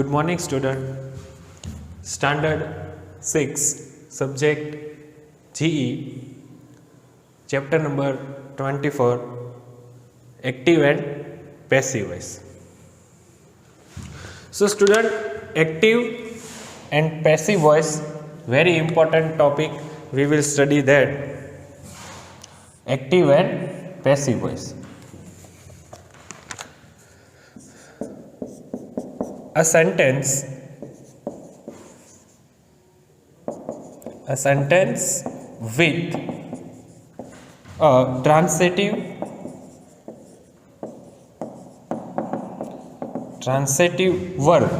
Good morning, student. Standard 6, subject GE, chapter number 24, active and passive voice. So, student, active and passive voice, very important topic. We will study that. Active and passive voice. A sentence with a transitive verb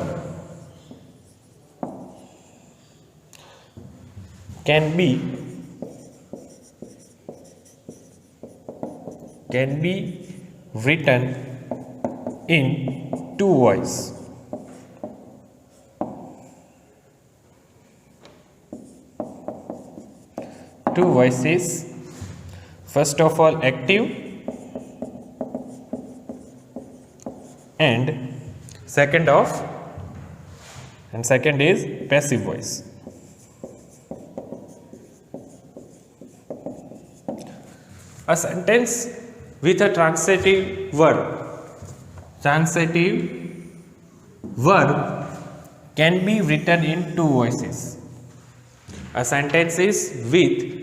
can be written in two voices. Two voices. First of all, active, and second is passive voice. A sentence with a transitive verb can be written in two voices. A sentence is with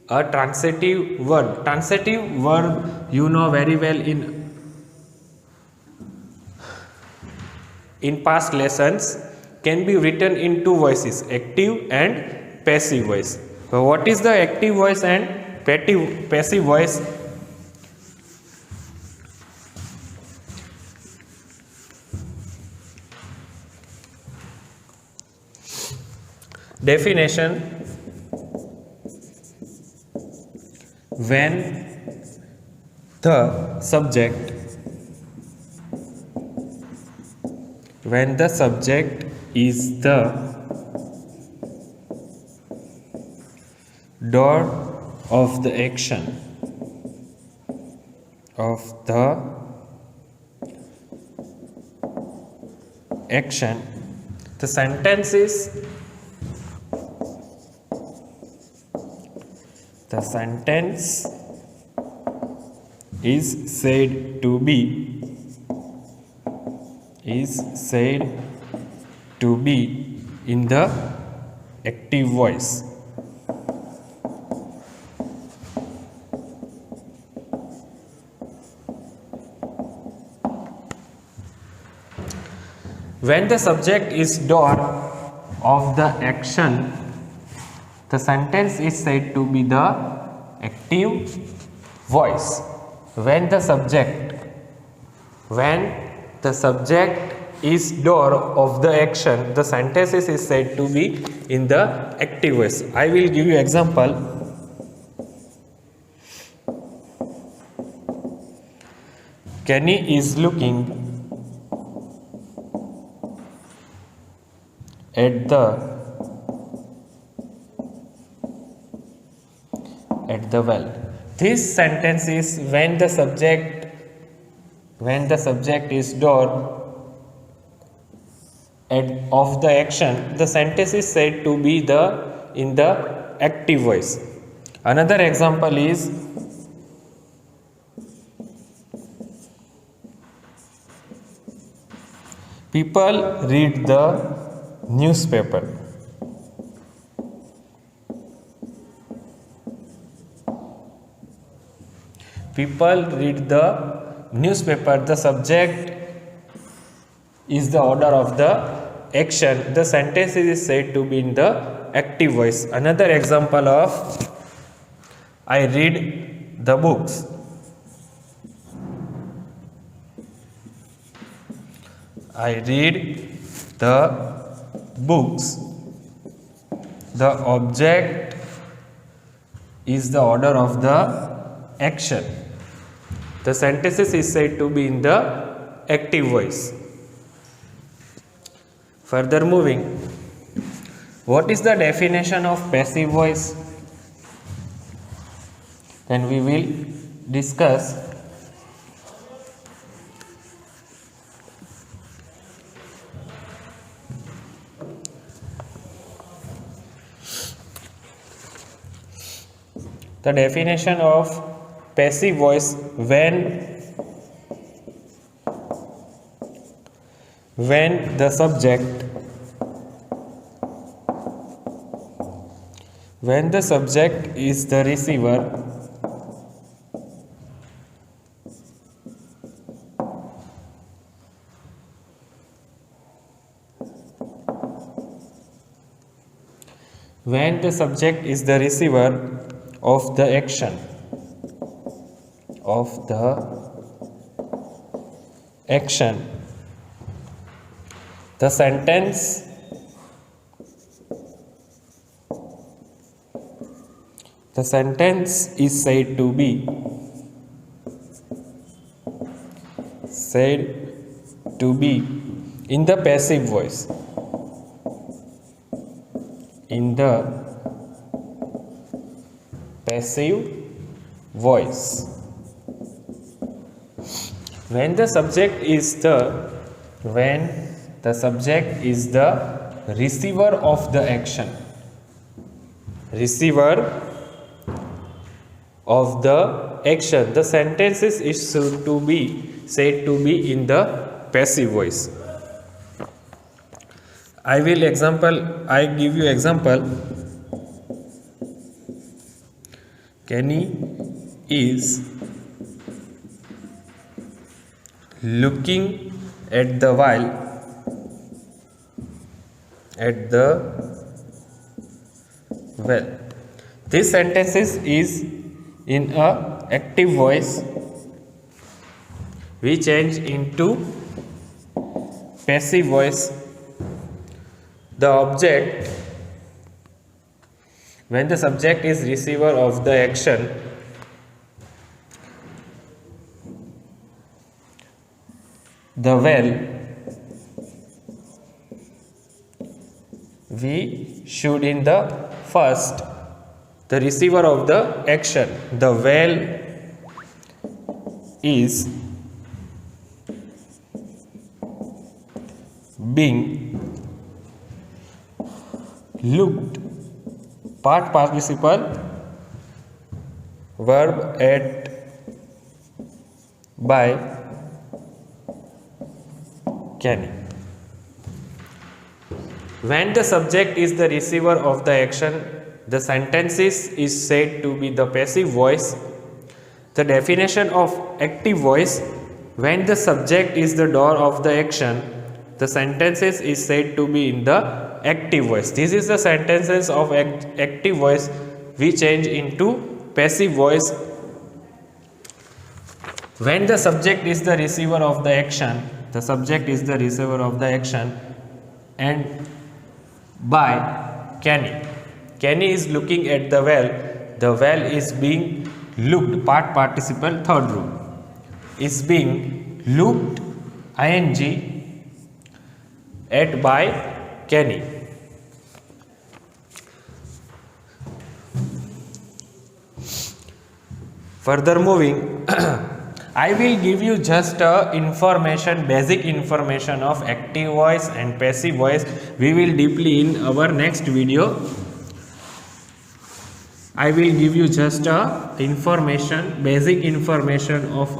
a transitive verb. Transitive verb, you know very well in past lessons, can be written in two voices, active and passive voice. So what is the active voice and passive voice? Definition: when the subject is the door of the action the sentence is said to be in the active voice. When the subject is door of the action, the sentence is said to be the active voice. When the subject is door of the action, the sentence is said to be in the active voice. I will give you example. Kenny is looking at the well. This sentence is when the subject is door of the action, the sentence is said to be in the active voice. Another example is people read the newspaper. People read the newspaper. The subject is the order of the action. The sentence is said to be in the active voice. Another example of I read the books. I read the books. The object is the order of the action. The sentence is said to be in the active voice. Further moving, what is the definition of passive voice? Then we will discuss. The definition of passive voice: when the subject is the receiver, of the action, the sentence is said to be in the passive voice. When the subject is the receiver of the action, the sentences is said to be in the passive voice. I give you example. Kenny is looking at the well. This sentence is in a active voice. We change into passive voice. The object, when the subject is receiver of the action, the well, we should in the first, the receiver of the action, the well is being looked, part participle, verb at by Kenny. When the subject is the receiver of the action, the sentence is said to be the passive voice. The definition of active voice: when the subject is the doer of the action, the sentences is said to be in the active voice. This is the sentences of active voice. We change into passive voice. When the subject is the receiver of the action, and by Kenny. Kenny is looking at the well. The well is being looked, part participle, third rule, is being looked, ing, at by Kenny. Further moving, I will give you just basic information of active voice and passive voice. We will deeply in our next video. I will give you just basic information of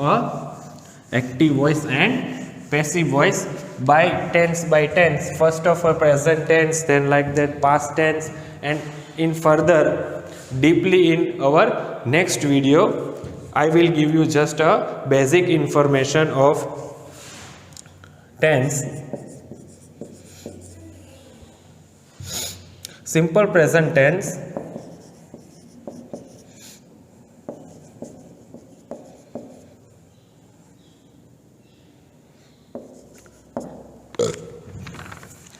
active voice and passive voice by tense. First of all, present tense, then like that past tense, and in further deeply in our next video, I will give you just a basic information of tense, simple present tense,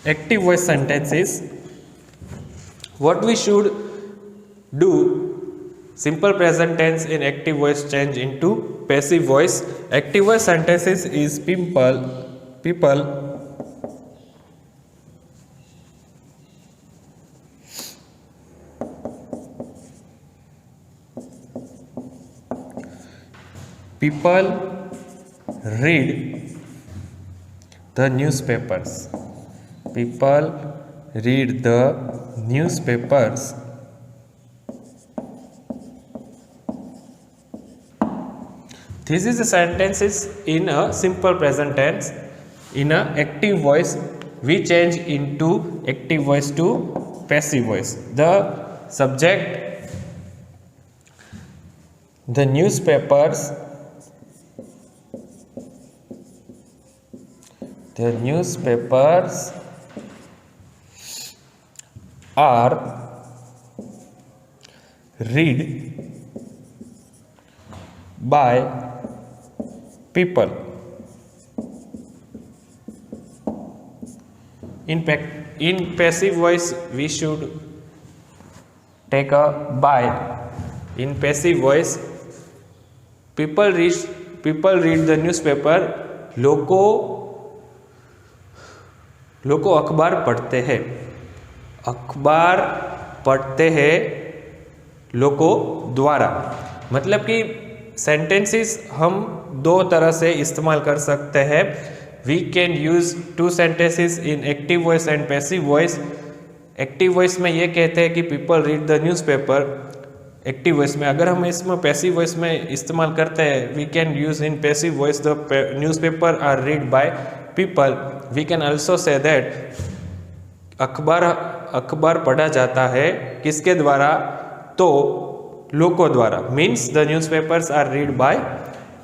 active voice sentences. What we should do: simple present tense in active voice change into passive voice. Active voice sentences is people, read the newspapers. People read the newspapers. This is the sentences in a simple present tense. In a active voice, we change into active voice to passive voice. The subject, the newspapers, are read by people. In passive voice, we should take a by. In passive voice, people read the newspaper. लोगों अखबार पढ़ते हैं. अखबार पढ़ते हैं लोगों द्वारा. मतलब कि सेंटेंसेस हम दो तरह से इस्तेमाल कर सकते हैं. We can use two sentences in active voice and passive voice. Active voice में ये कहते हैं कि people read the newspaper. Active voice में अगर हम इसमें पैसिव वॉइस में इस्तेमाल करते हैं, we can use in passive voice the newspaper are read by people. We can also say that अखबार पढ़ा जाता है किसके द्वारा? तो लोगों द्वारा. Means the newspapers are read by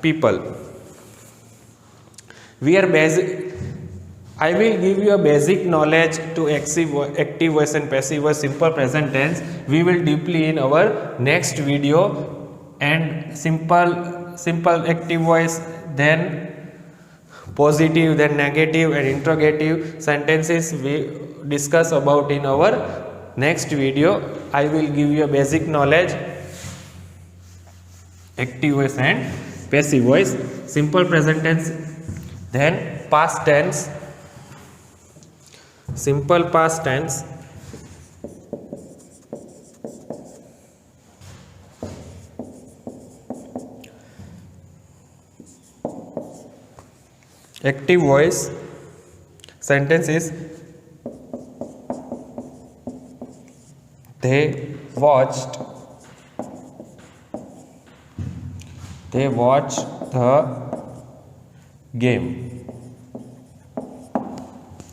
people. I will give you a basic knowledge to active voice and passive voice, simple present tense. We will deeply in our next video. And simple active voice, then positive, then negative and interrogative sentences we discuss about in our next video. I will give you a basic knowledge active voice and passive voice, simple present tense, then past tense, simple past tense, active voice sentences. They watched the game.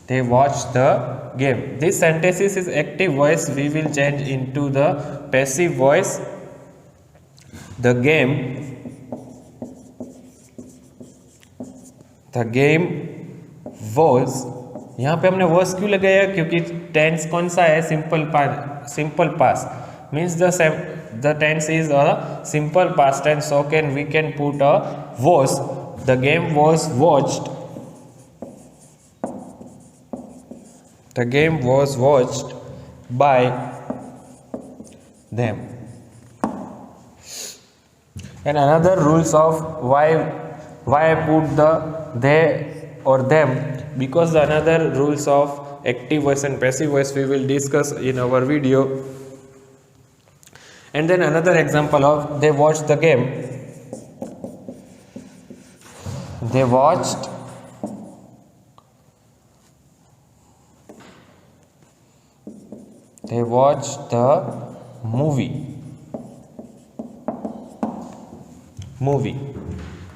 They watched the game. This sentences is active voice. We will change into the passive voice. The game was. यहाँ पे हमने was क्यों लगाया? क्योंकि tense कौन सा है? Simple past. Means the tense is a simple past tense. So we can put a was. The game was watched. The game was watched by them. And another rules of why I put the they or them, because the another rules of active voice and passive voice we will discuss in our video. And then another example of they watched the game. They watched the movie.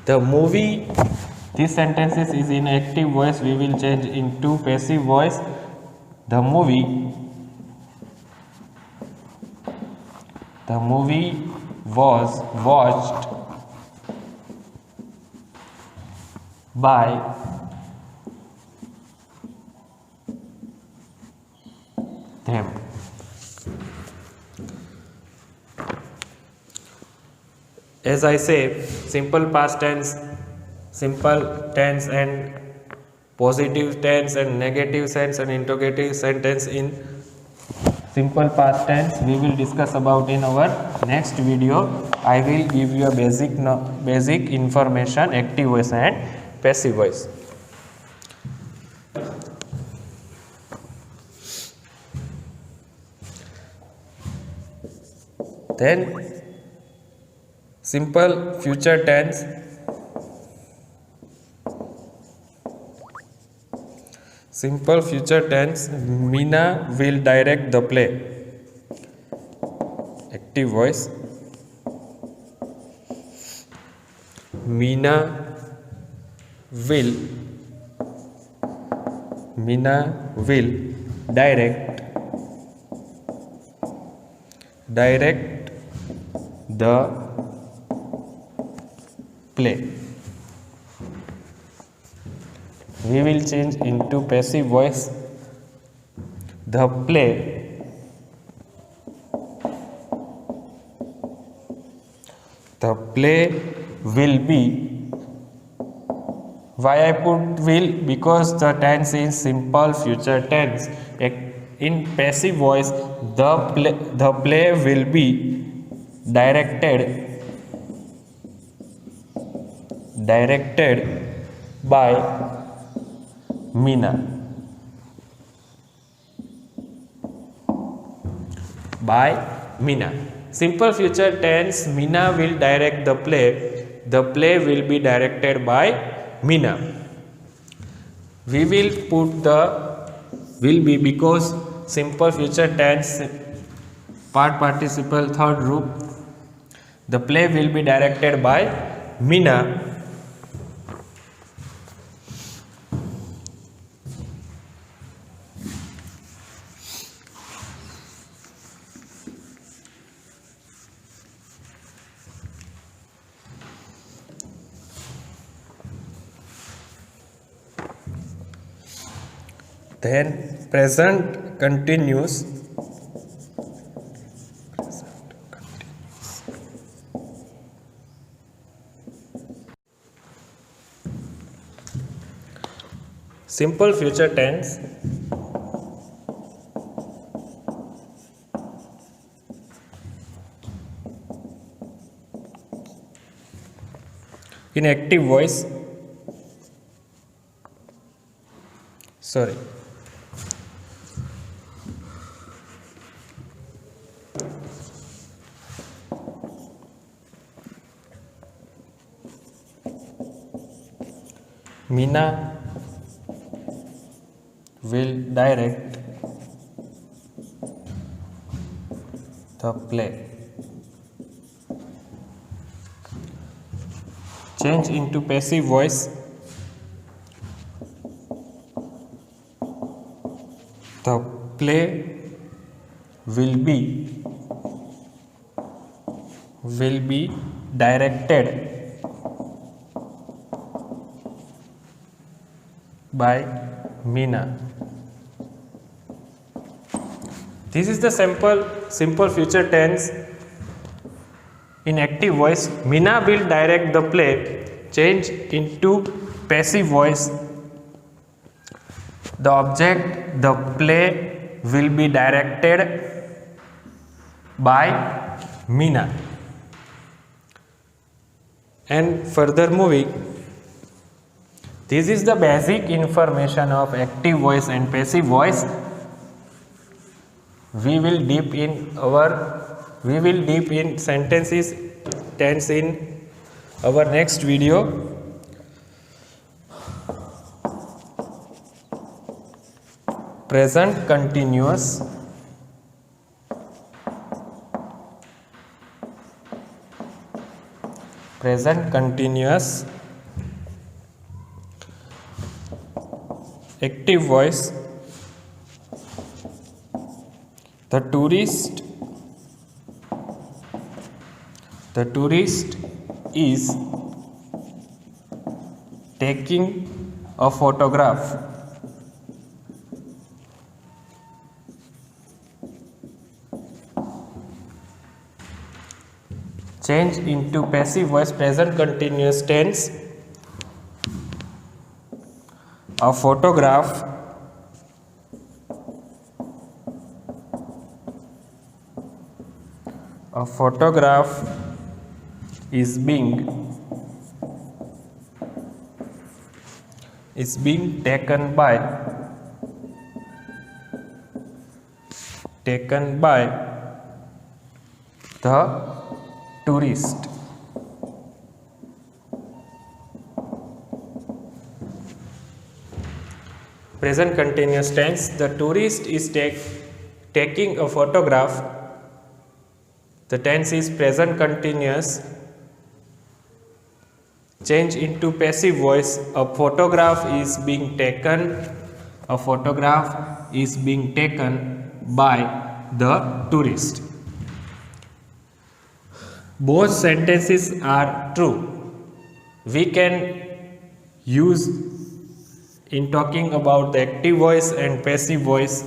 The movie, this sentences is in active voice. We will change into passive voice. The movie was watched by them. As I say, simple past tense, simple tense and positive tense and negative tense and interrogative sentence in simple past tense we will discuss about in our next video. I will give you a basic information active voice and passive voice. Then simple future tense. Simple future tense, Meena will direct the play. Active voice. Meena will direct the play. We will change into passive voice. The play will be. Why I put will? Because the tense is simple future tense. In passive voice, the play will be directed by Meena. Simple future tense, Meena will direct the play. The play will be directed by Meena. We will put the will be because simple future tense part participle third group. The play will be directed by Meena. Then present continuous. Simple future tense. In active voice. Sorry. Meena will direct the play. Change into passive voice. The play will be directed by Meena. This is the simple future tense. In active voice, Meena will direct the play. Change into passive voice. The object, the play will be directed by Meena. And further moving, this is the basic information of active voice and passive voice. We will deep in sentences tense in our next video. Present continuous. Active voice. The tourist is taking a photograph. Change into passive voice, present continuous tense. A photograph is being taken by the tourist. Present continuous tense. The tourist is taking a photograph. The tense is present continuous. change into passive voice. A photograph is being taken. A photograph is being taken by the tourist. Both sentences are true. We can use in talking about the active voice and passive voice.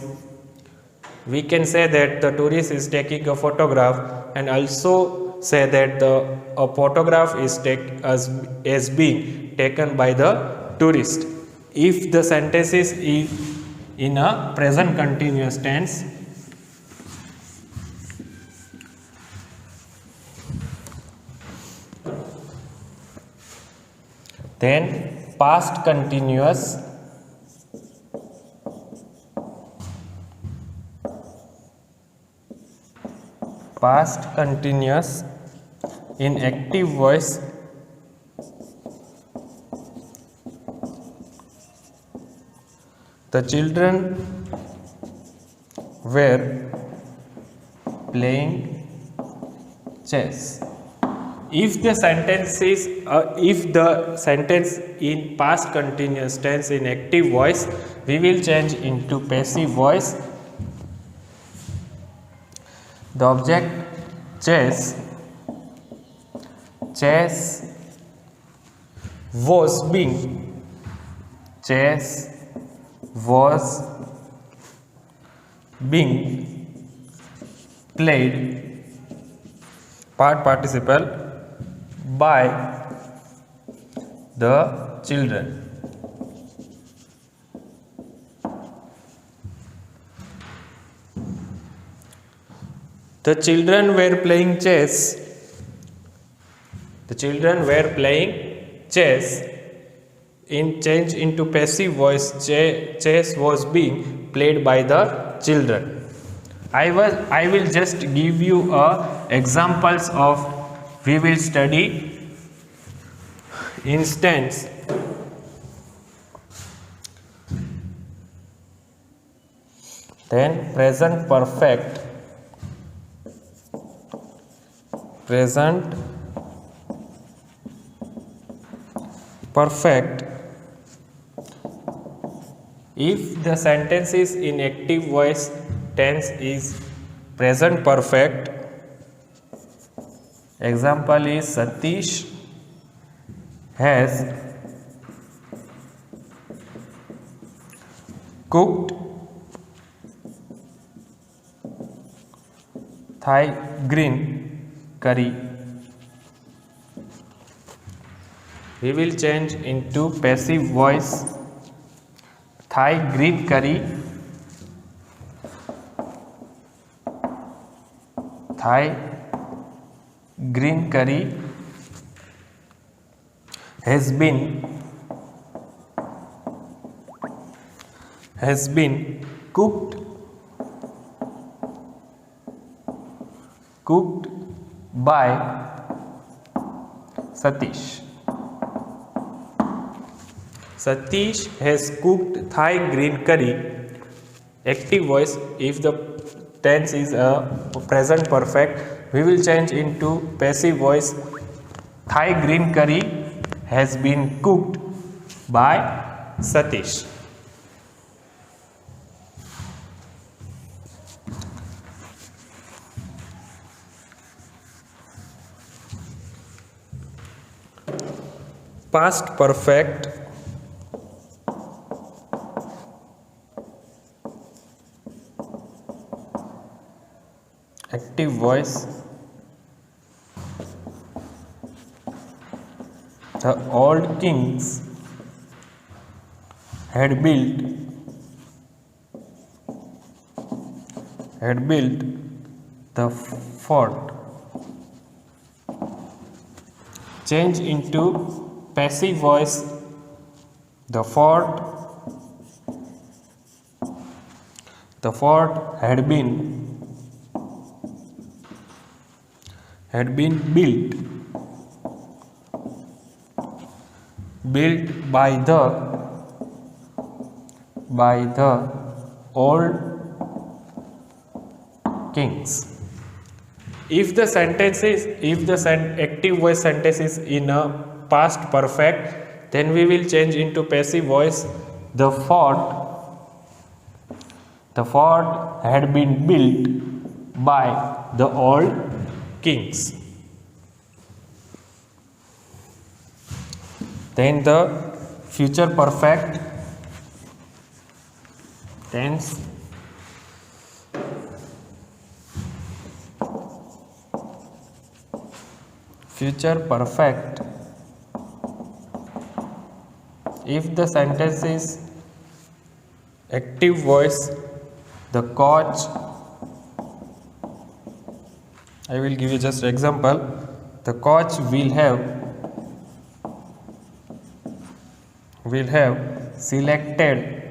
We can say that the tourist is taking a photograph, and also say that a photograph is as being taken by the tourist. If the sentence is in a present continuous tense, then past continuous in active voice the children were playing chess. If the sentence in past continuous tense in active voice, we will change into passive voice. The object chess was being played, part participle, by the children. The children were playing chess. The children were playing chess. In change into passive voice, chess was being played by the children. I will just give you examples of. We will study instance. Then present perfect. Present perfect. If the sentence is in active voice tense is present perfect. Example is Satish has cooked Thai green curry. We will change into passive voice. Thai green curry. Thai green curry has been cooked by Satish. Satish has cooked Thai green curry. Active voice. If the tense is a present perfect, we will change into passive voice. Thai green curry has been cooked by Satish. Past perfect. Active voice. The old kings had built the fort. Change into passive voice. The fort had been built by the old kings. If the active voice sentence is in a past perfect, then we will change into passive voice. The fort had been built by the old kings. Then the future perfect tense. Future perfect, if the sentence is active voice, the coach, I will give you just example, the coach will have selected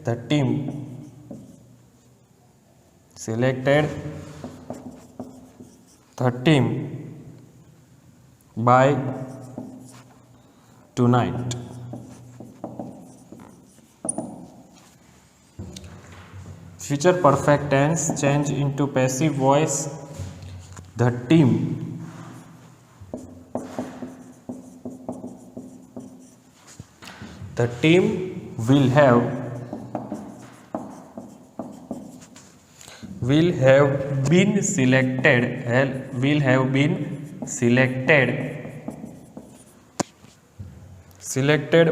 the team by tonight. Future perfect tense change into passive voice. The team will have been selected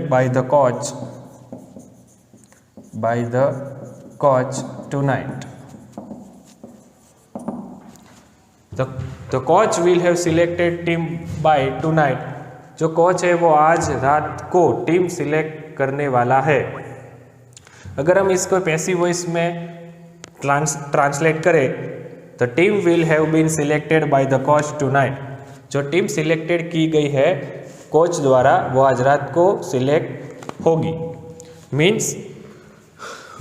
by the coach tonight. The coach will have selected team by tonight. जो coach है वो आज रात को team select करने वाला है. अगर हम इसको पैसिव वॉइस में ट्रांसलेट करें, the team will have been selected by the coach tonight. जो टीम सिलेक्टेड की गई है कोच द्वारा वो आज रात को सिलेक्ट होगी. Means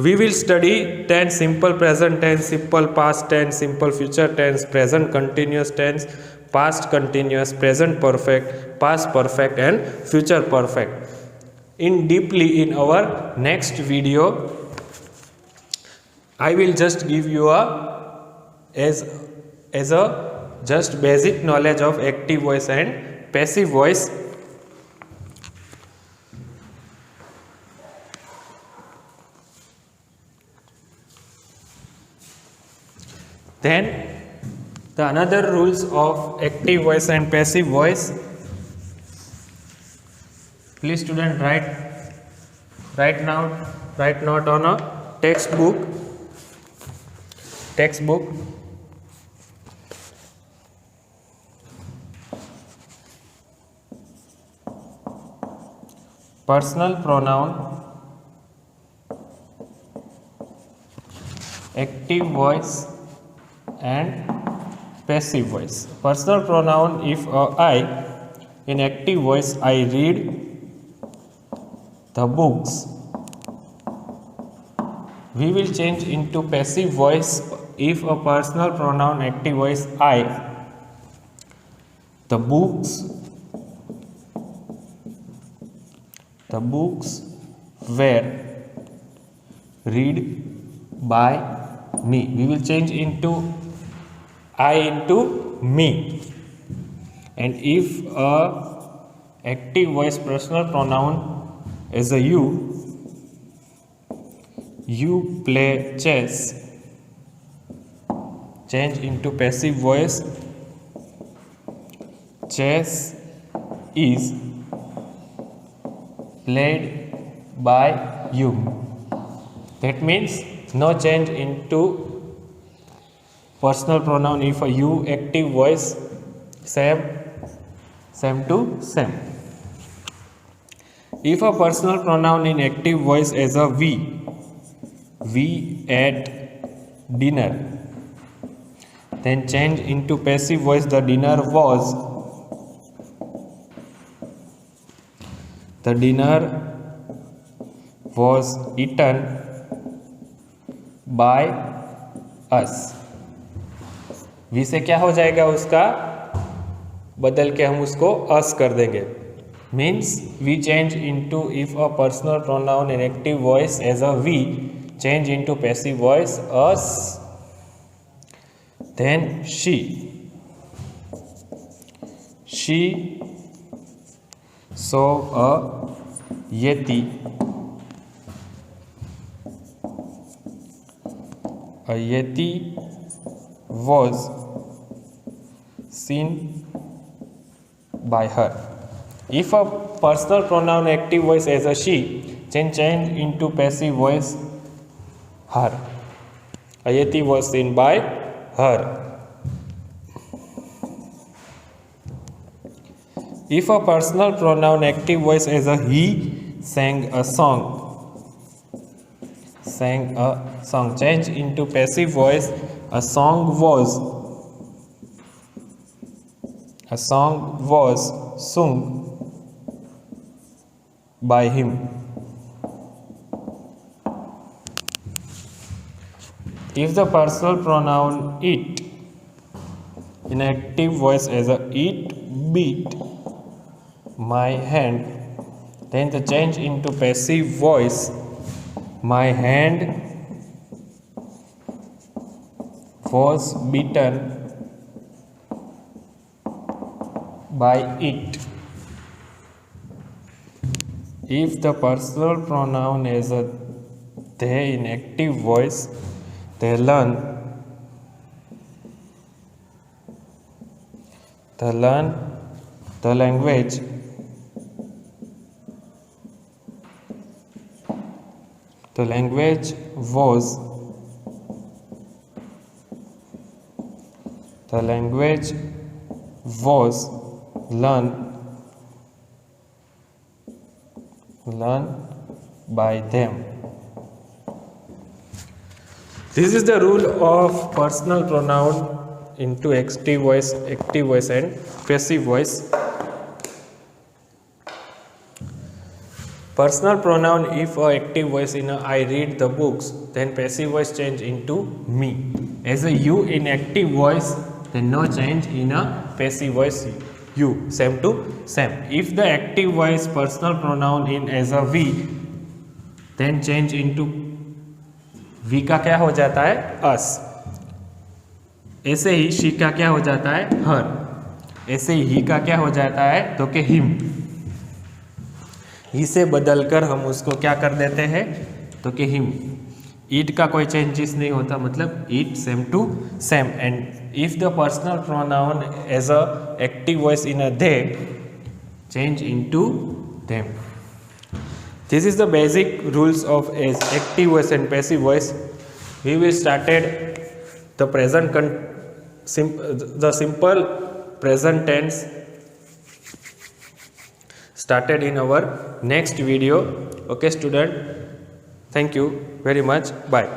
we will study tense, simple present tense, simple past tense, simple future tense, present continuous tense, past continuous, present perfect, past perfect and future perfect in deeply in our next video. I will just give you as a just basic knowledge of active voice and passive voice. Then the another rules of active voice and passive voice. Please student write note on a textbook. Personal pronoun, active voice and passive voice. Personal pronoun, if I, in active voice I read the books. We will change into passive voice if a personal pronoun active voice I, the books were read by me. We will change into I into me. And if a active voice personal pronoun is a you play chess, change into passive voice, chess is played by you. That means no change into personal pronoun if a you, active voice same to same. If a personal pronoun in active voice is a we ate dinner, then change into passive voice, the dinner was eaten by us. We say क्या हो जाएगा, उसका बदल के हम उसको us कर देंगे. Means we change into if a personal pronoun in active voice as a we, change into passive voice us, then she. she saw a yeti. A yeti was seen by her. If a personal pronoun active voice as a she, then change into passive voice her. A yeti was seen by her. If a personal pronoun active voice as a he, sang a song. Sang a song. Change into passive voice. A song was. A song was sung by him. If the personal pronoun it in active voice as a it beat my hand, then the change into passive voice. My hand was beaten by it. If the personal pronoun is a they in active voice, they learn the language was learned by them. This is the rule of personal pronoun into active voice, and passive voice. Personal pronoun, if a active voice in a I read the books, then passive voice change into me. As a you in active voice, then no change in a passive voice you. Same to same. If the active voice personal pronoun in as a we, then change into we का क्या हो जाता है us. ऐसे ही she का क्या हो जाता है her. ऐसे ही he का क्या हो जाता है तो के him. ही से बदलकर हम उसको क्या कर देते हैं तो कि हिम. ईट का कोई चेंजेस नहीं होता, मतलब it same to same. And if the personal pronoun as a active voice in a they, change into them. This is the basic rules of active voice and passive voice. We will started the present the simple present tense started in our next video. Okay student, thank you very much. Bye.